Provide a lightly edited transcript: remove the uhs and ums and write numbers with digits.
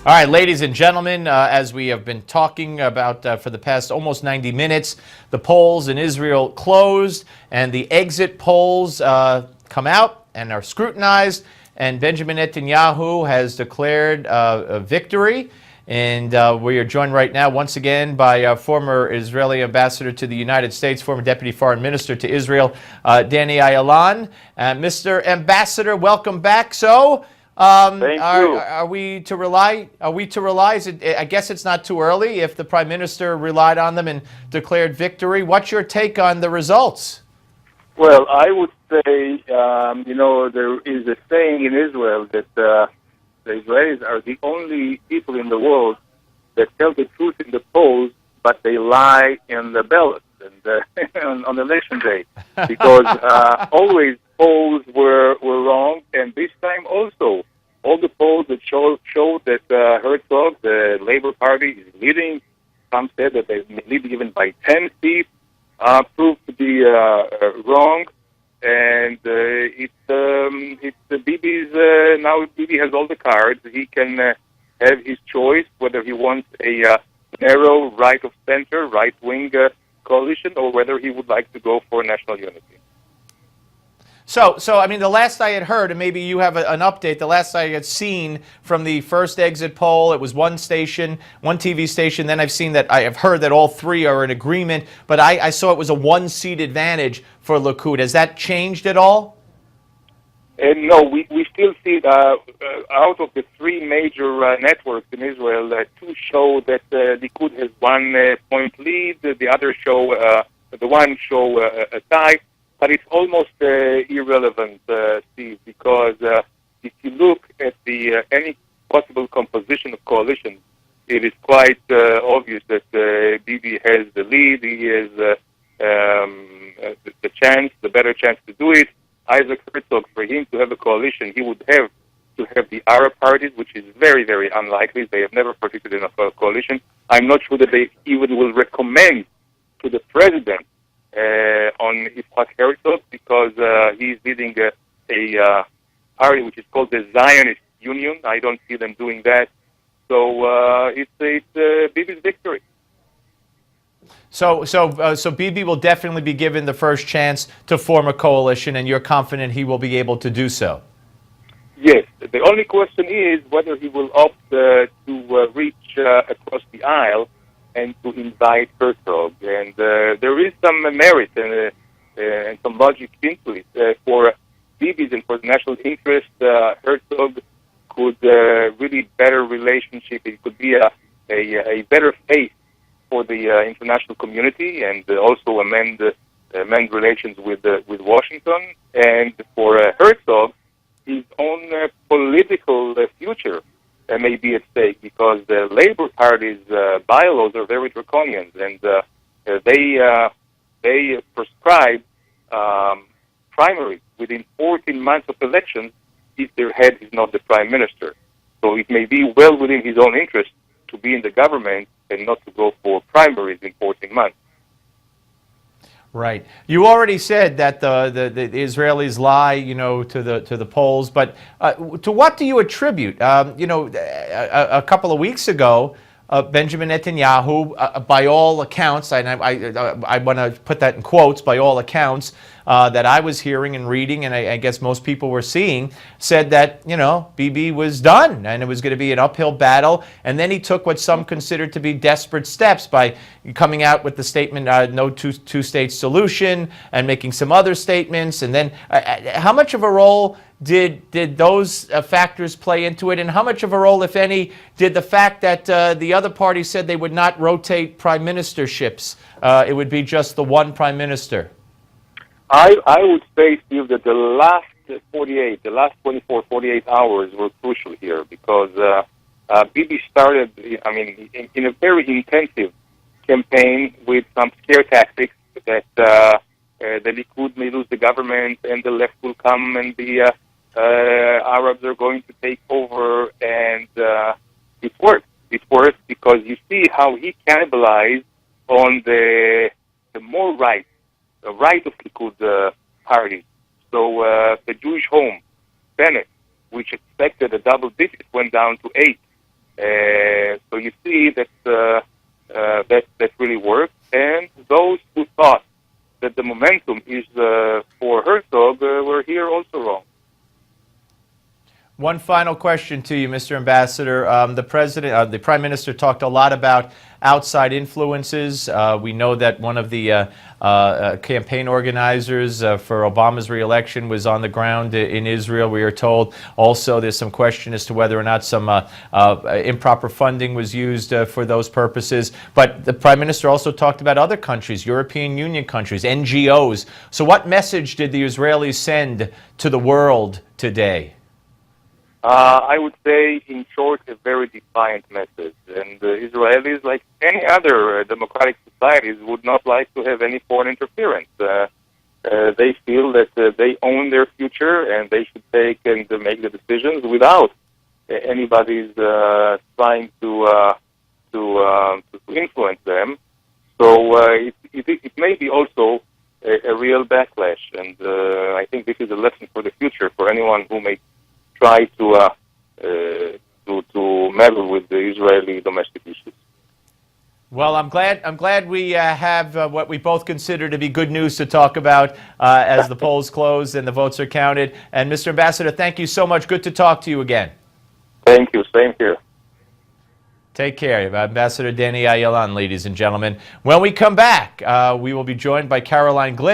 All right, ladies and gentlemen, as we have been talking about for the past almost 90 minutes, the polls in Israel closed and the exit polls come out and are scrutinized, and Benjamin Netanyahu has declared a victory. And we are joined right now once again by former Israeli ambassador to the United States, former deputy foreign minister to Israel, Danny Ayalon. Mr. Ambassador, welcome back. So, Thank you. are we to rely? I guess it's not too early if the prime minister relied on them and declared victory. What's your take on the results? Well, I would say, there is a saying in Israel that the Israelis are the only people in the world that tell the truth in the polls, but they lie in the ballots and on election day, because always polls were wrong, and this time also all the polls that showed that Herzog, the Labour Party, is leading. Some said that they lead even by 10 seats. Proved to be wrong, and it's Bibi's now. Bibi has all the cards. He can have his choice whether he wants a narrow right of center, right wing coalition, or whether he would like to go for national unity. So I mean, the last I had heard, and maybe you have an update, the last I had seen from the first exit poll, it was one station, one TV station. Then I have heard that all three are in agreement, but I saw it was a one-seat advantage for Likud. Has that changed at all? No, we still see out of the three major networks in Israel, two show that Likud has 1 point lead, the other show, the one show a tie. But it's almost irrelevant, Steve, because if you look at the any possible composition of coalitions, it is quite obvious that Bibi has the lead. He has the better chance to do it. Isaac Herzog, for him to have a coalition, he would have to have the Arab parties, which is very, very unlikely. They have never participated in a coalition. I'm not sure that they even will recommend to the president on Yitzhak Herzog, because he's leading a party which is called the Zionist Union. I don't see them doing that. So it's Bibi's victory. So Bibi will definitely be given the first chance to form a coalition, and you're confident he will be able to do so? Yes. The only question is whether he will opt to reach across the aisle and to invite Herzog. And there is some merit and some logic into it. For Bibi's and for the national interest, Herzog could really better relationship. It could be a better face for the international community, and also amend relations with Washington. And for Herzog, his own political future may be at stake, because the Labour Party's bylaws are very draconian, and they prescribe primaries within 14 months of elections if their head is not the prime minister. So it may be well within his own interest to be in the government and not to go for primaries in 14 months. Right. You already said that the Israelis lie, to the polls, but to what do you attribute? A couple of weeks ago, Benjamin Netanyahu, by all accounts, and I want to put that in quotes, by all accounts that I was hearing and reading, and I guess most people were seeing, said that, Bibi was done and it was going to be an uphill battle. And then he took what some considered to be desperate steps by coming out with the statement, no two-state solution, and making some other statements. And then how much of a role did those factors play into it? And how much of a role, if any, did the fact that the other party said they would not rotate prime ministerships? It would be just the one prime minister. I would say, Steve, that the last 24, 48 hours were crucial here, because Bibi started, in a very intensive campaign with some scare tactics that the Likud may lose the government and the left will come and the Arabs are going to take over, and it worked. It worked because you see how he cannibalized on the more right of Likud party. So the Jewish Home, Senate, which expected a double digit, went down to 8. So you see that that really worked, and those who thought that the momentum is for Herzog were here also wrong. One final question to you, Mr. Ambassador. The Prime Minister talked a lot about outside influences. We know that one of the campaign organizers for Obama's re-election was on the ground in Israel, we are told. Also, there's some question as to whether or not some improper funding was used for those purposes. But the Prime Minister also talked about other countries, European Union countries, NGOs. So what message did the Israelis send to the world today? I would say, in short, a very defiant message. And Israelis, like any other democratic societies, would not like to have any foreign interference. They feel that they own their future and they should take and make the decisions without anybody's trying to influence them. So it may be also a real backlash. And I think this is a lesson for the future for anyone who may try to meddle with the Israeli domestic issues. Well, I'm glad we have what we both consider to be good news to talk about as the polls close and the votes are counted. And Mr. Ambassador, thank you so much. Good to talk to you again. Thank you. Same here. Take care. Ambassador Danny Ayalon, ladies and gentlemen. When we come back, we will be joined by Caroline Glick.